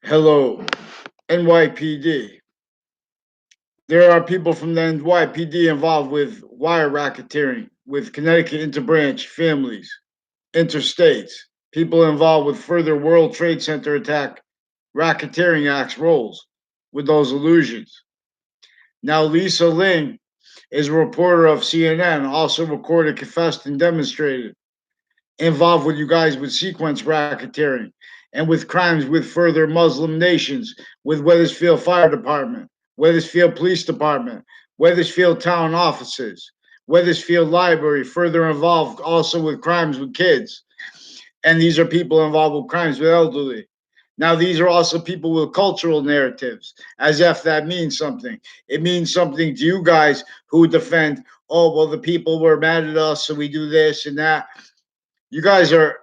Hello, N.Y.P.D. There are people from the N.Y.P.D. involved with wire racketeering, with Connecticut interbranch families, interstates, people involved with further World Trade Center attack, Racketeering Acts Roles, with those illusions. Now, Lisa Ling is a reporter of CNN, also recorded, confessed, and demonstrated, involved with you guys with sequence racketeering and with crimes with further Muslim nations, with Wethersfield Fire Department, Wethersfield Police Department, Wethersfield Town Offices, Wethersfield Library, further involved also with crimes with kids. And these are people involved with crimes with elderly. Now, these are also people with cultural narratives, as if that means something. It means something to you guys who defend, oh, well, the people were mad at us, so we do this and that. You guys are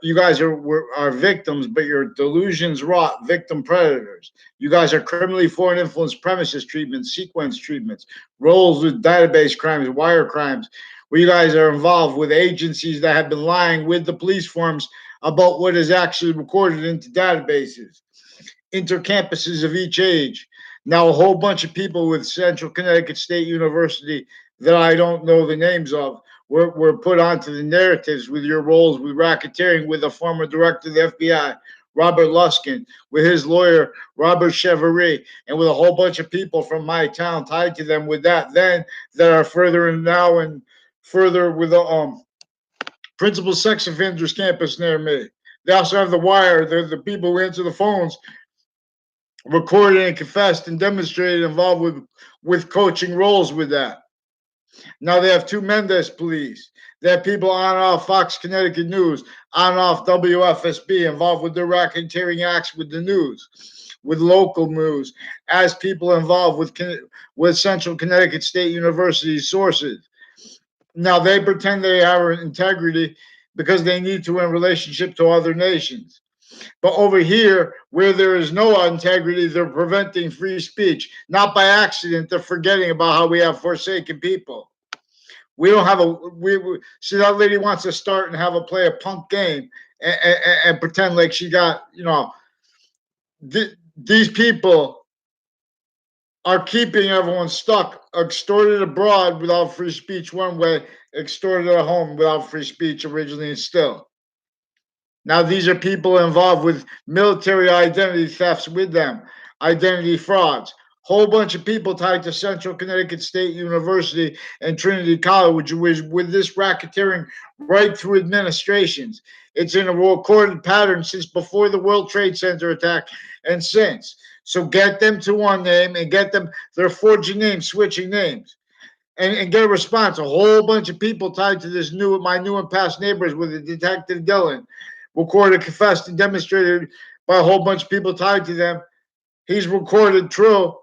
victims, but your delusions rot victim predators. You guys are criminally foreign influence premises treatments, sequence treatments, roles with database crimes, wire crimes, where you guys are involved with agencies that have been lying with the police forms about what is actually recorded into databases, intercampuses of each age. Now, a whole bunch of people with Central Connecticut State University that I don't know the names of were put onto the narratives with your roles with racketeering with the former director of the FBI, Robert Luskin, with his lawyer, Robert Chevrolet, and with a whole bunch of people from my town tied to them with that, then that are further and now and further with the principal sex offenders campus near me. They also have the wire, the people who answer the phones recorded and confessed and demonstrated involved with coaching roles with that. Now they have two Mendes police. They have people on and off Fox Connecticut News, on and off WFSB involved with the racketeering acts with the news, with local news, as people involved with Central Connecticut State University sources. Now they pretend they have integrity because they need to in relationship to other nations. But over here, where there is no integrity, they're preventing free speech. Not by accident, they're forgetting about how we have forsaken people. We don't have we see that lady wants to start and have a play a punk game and pretend like she got, these people are keeping everyone stuck, extorted abroad without free speech one way, extorted at home without free speech originally and still. Now, these are people involved with military identity thefts with them, identity frauds. Whole bunch of people tied to Central Connecticut State University and Trinity College, which with this racketeering right through administrations. It's in a recorded pattern since before the World Trade Center attack and since. So get them to one name and get them, they're forging names, switching names. And get a response. A whole bunch of people tied to this my new and past neighbors with a Detective Dillon, recorded, confessed, and demonstrated by a whole bunch of people tied to them. He's recorded, true.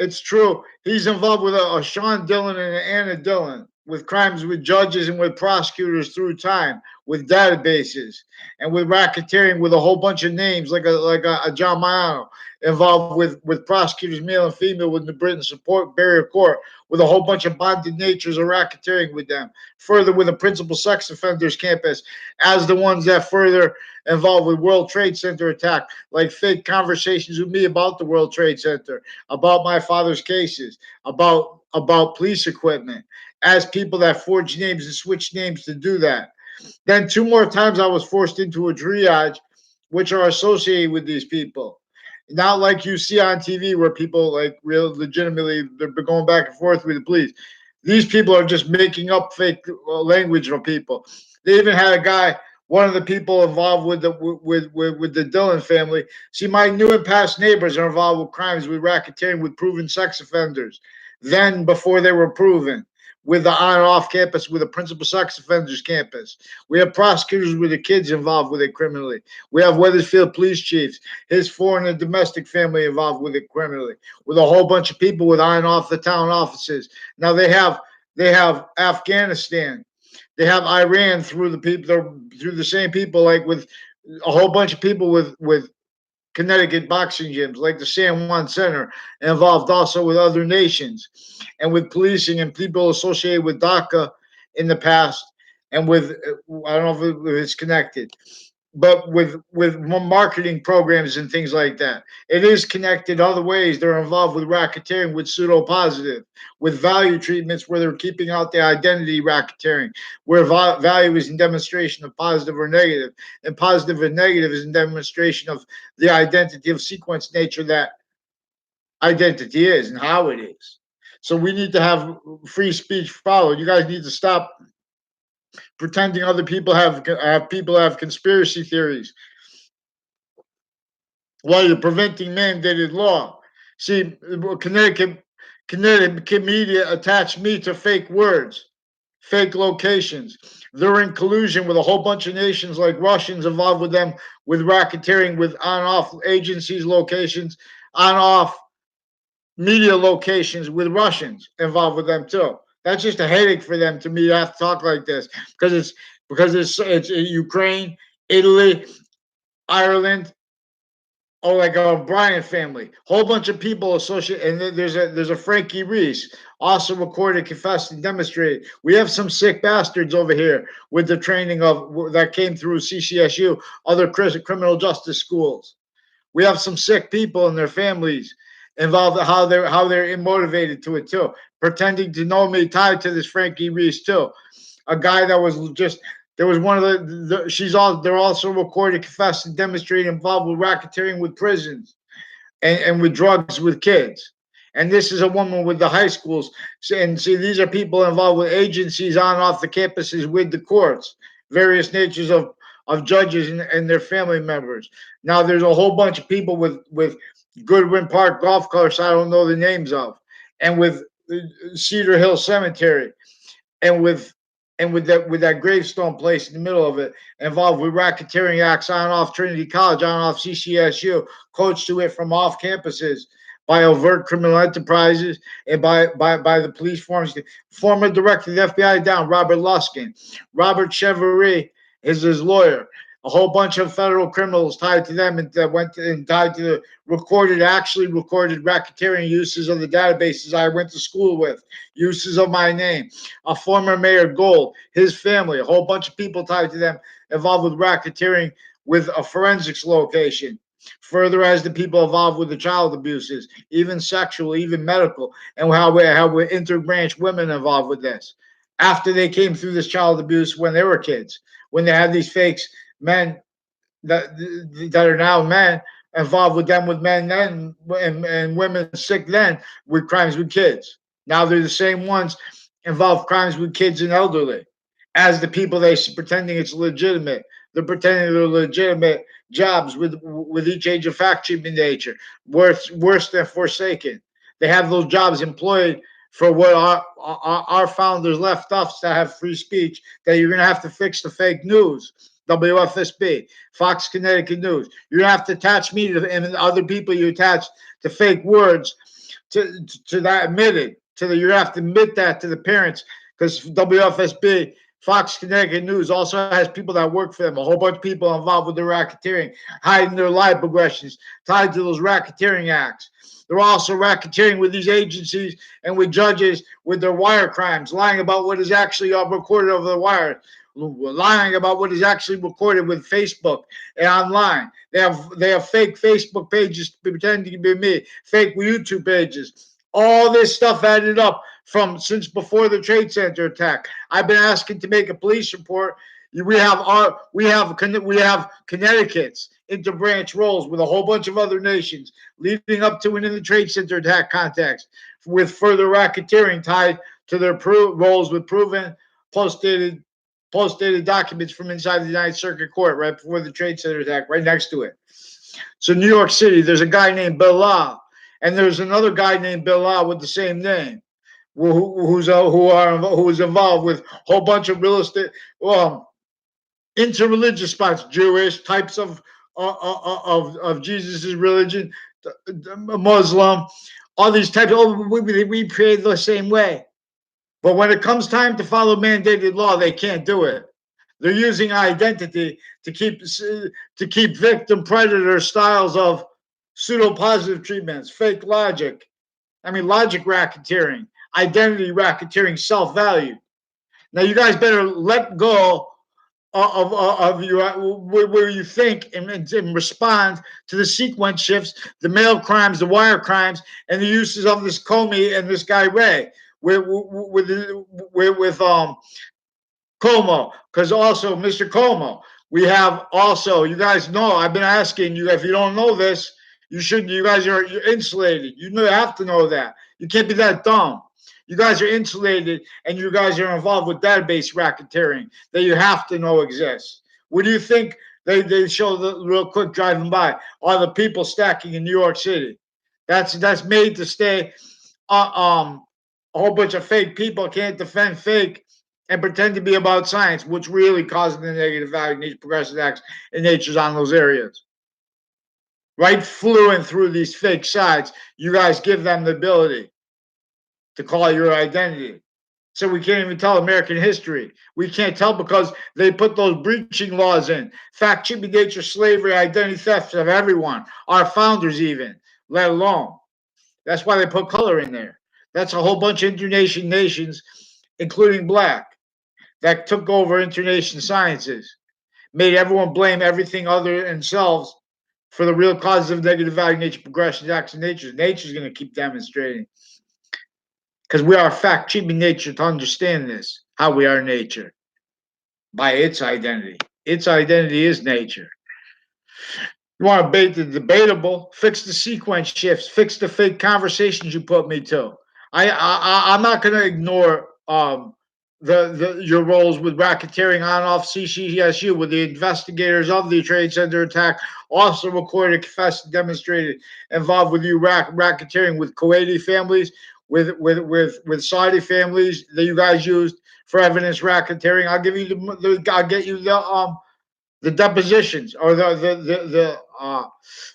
It's true. He's involved with a Sean Dillon and an Anna Dillon with crimes with judges and with prosecutors through time, with databases, and with racketeering with a whole bunch of names like a John Maiano, involved with prosecutors, male and female, with the Britain support barrier court, with a whole bunch of bonded natures of racketeering with them. Further, with the principal sex offenders campus, as the ones that further involved with World Trade Center attack, like fake conversations with me about the World Trade Center, about my father's cases, about police equipment, as people that forge names and switch names to do that. Then two more times I was forced into a triage, which are associated with these people. Not like you see on TV where people like real legitimately they're going back and forth with the police. These people are just making up fake language from people. They even had a guy, one of the people involved with the Dillon family. See, my new and past neighbors are involved with crimes with racketeering with proven sex offenders. Then before they were proven, with the on and off campus, with the principal sex offenders campus. We have prosecutors with the kids involved with it criminally. We have Wethersfield police chiefs, his foreign and domestic family involved with it criminally, with a whole bunch of people with on and off the town offices. Now they have Afghanistan, they have Iran through the same people, like with a whole bunch of people with Connecticut boxing gyms like the San Juan Center, involved also with other nations and with policing and people associated with DACA in the past and with, I don't know if it's connected. but with marketing programs and things like that. It is connected other ways. They're involved with racketeering, with pseudo positive, with value treatments where they're keeping out the identity racketeering, where value is in demonstration of positive or negative, and positive and negative is in demonstration of the identity of sequence nature that identity is and how it is. So we need to have free speech followed. You guys need to stop pretending other people have conspiracy theories while you're preventing mandated law. See, Connecticut media attached me to fake words, fake locations. They're in collusion with a whole bunch of nations like Russians involved with them with racketeering, with on-off agencies, locations, on-off media locations with Russians involved with them too. That's just a headache for them to me to have to talk like this because it's Ukraine, Italy, Ireland, or like a Bryant family, whole bunch of people associated, and there's a Frankie Reese also recorded, confessed, and demonstrated. We have some sick bastards over here with the training of that came through CCSU, other criminal justice schools. We have some sick people and their families involved. How they're motivated to it too, pretending to know me, tied to this Frankie Reese too, a guy that was just there was one of they're also recorded, confessed, and demonstrated involved with racketeering with prisons and with drugs with kids. And this is a woman with the high schools. And see, these are people involved with agencies on and off the campuses with the courts, various natures of judges and their family members. Now there's a whole bunch of people with Goodwin Park Golf Course I don't know the names of, and with Cedar Hill Cemetery, and with that gravestone place in the middle of it, involved with racketeering acts on and off Trinity College, on and off CCSU, coached to it from off campuses by overt criminal enterprises and by the police forms. Former director of the FBI down, Robert Luskin. Robert Cheverie is his lawyer. A whole bunch of federal criminals tied to them and that went to, and tied to the actually recorded racketeering uses of the databases I went to school with, uses of my name. A former Mayor Gold, his family, a whole bunch of people tied to them involved with racketeering with a forensics location. Further, as the people involved with the child abuses, even sexual, even medical, and how we're interbranch women involved with this. After they came through this child abuse when they were kids, when they had these fakes, men that are now men involved with them with men then and women sick then with crimes with kids. Now they're the same ones involved crimes with kids and elderly as the people they pretending it's legitimate. They're pretending they're legitimate jobs with each age of fact treatment nature, worse than forsaken. They have those jobs employed for what our founders left us to have free speech, that you're going to have to fix the fake news. WFSB, Fox Connecticut News. You have to attach me to and other people you attach to fake words to that admitted to the you have to admit that to the parents because WFSB, Fox Connecticut News also has people that work for them, a whole bunch of people involved with the racketeering, hiding their life progressions tied to those racketeering acts. They're also racketeering with these agencies and with judges with their wire crimes, lying about what is actually recorded over the wire, lying about what is actually recorded with Facebook and online. They have fake Facebook pages pretending to be me, fake YouTube pages. All this stuff added up from since before the Trade Center attack. I've been asking to make a police report. We have Connecticut's interbranch roles with a whole bunch of other nations leading up to and in the Trade Center attack context, with further racketeering tied to their roles with proven post-dated documents from inside the United Circuit Court right before the Trade Center attack, right next to it. So New York City, there's a guy named Bilal, and there's another guy named Bilal with the same name, who is involved with a whole bunch of real estate, interreligious spots, Jewish types of Jesus's religion, Muslim, all these types. We pray the same way. But when it comes time to follow mandated law, they can't do it. They're using identity to keep victim predator styles of pseudo positive treatments, fake logic. Logic racketeering, identity racketeering, self value. Now you guys better let go of you where you think and respond to the sequence shifts, the mail crimes, the wire crimes, and the uses of this Comey and this guy Ray with Como, because also Mr. Como, we have also, you guys know, I've been asking you, if you don't know this, you should, you guys you're insulated. You have to know that. You can't be that dumb. You guys are insulated and you guys are involved with database racketeering that you have to know exists. What do you think they show the real quick driving by? Are the people stacking in New York City? That's made to stay a whole bunch of fake people can't defend fake and pretend to be about science, which really causes the negative value nature progressive acts and natures on those areas. Right fluent through these fake sites, you guys give them the ability to call your identity. So we can't even tell American history. We can't tell because they put those breaching laws in. Fact, chipping nature, slavery, identity theft of everyone, our founders even, let alone. That's why they put color in there. That's a whole bunch of internation nations, including black, that took over internation sciences, made everyone blame everything other than themselves for the real causes of negative value, nature, progression, acts of nature. Nature's going to keep demonstrating because we are fact cheating nature to understand this, how we are nature by its identity. Its identity is nature. You want to debate the debatable, fix the sequence shifts, fix the fake conversations you put me to. I'm not going to ignore your roles with racketeering on off CCSU with the investigators of the Trade Center attack, also recorded, confessed, demonstrated, involved with you racketeering with Kuwaiti families, with Saudi families that you guys used for evidence racketeering. I'll give you I'll get you the depositions or the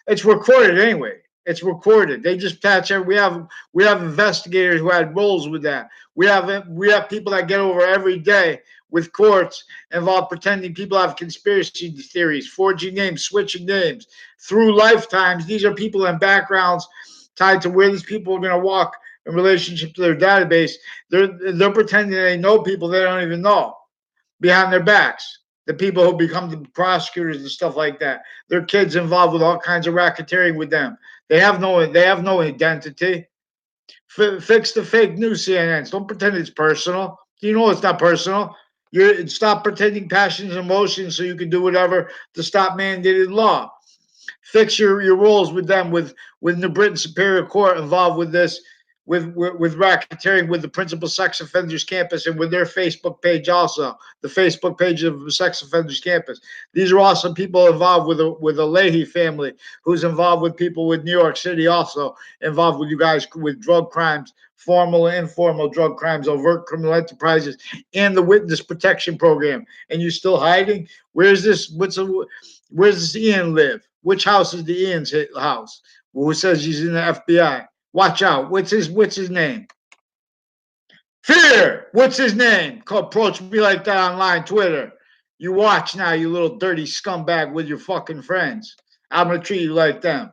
it's recorded anyway. It's recorded. They just patch it. We have investigators who had roles with that. We have people that get over every day with courts involved pretending people have conspiracy theories, forging names, switching names through lifetimes. These are people in backgrounds tied to where these people are going to walk in relationship to their database. They're pretending they know people they don't even know behind their backs. The people who become the prosecutors and stuff like that. Their kids involved with all kinds of racketeering with them. They have no identity. Fix the fake news CNNs. Don't pretend it's personal. You know it's not personal. Stop pretending passions and emotions so you can do whatever to stop mandated law. Fix your roles with them with New Britain Superior Court involved with this. With racketeering with the principal sex offenders campus and with their Facebook page also, the Facebook page of the sex offenders campus. These are also people involved with the Leahy family, who's involved with people with New York City also, involved with you guys with drug crimes, formal and informal drug crimes, overt criminal enterprises, and the witness protection program. And you're still hiding? Where's this Ian live? Which house is the Ian's house? Who says he's in the FBI? Watch out. What's his name? Fear. What's his name? Approach me like that online, Twitter. You watch now, you little dirty scumbag with your fucking friends. I'm going to treat you like them.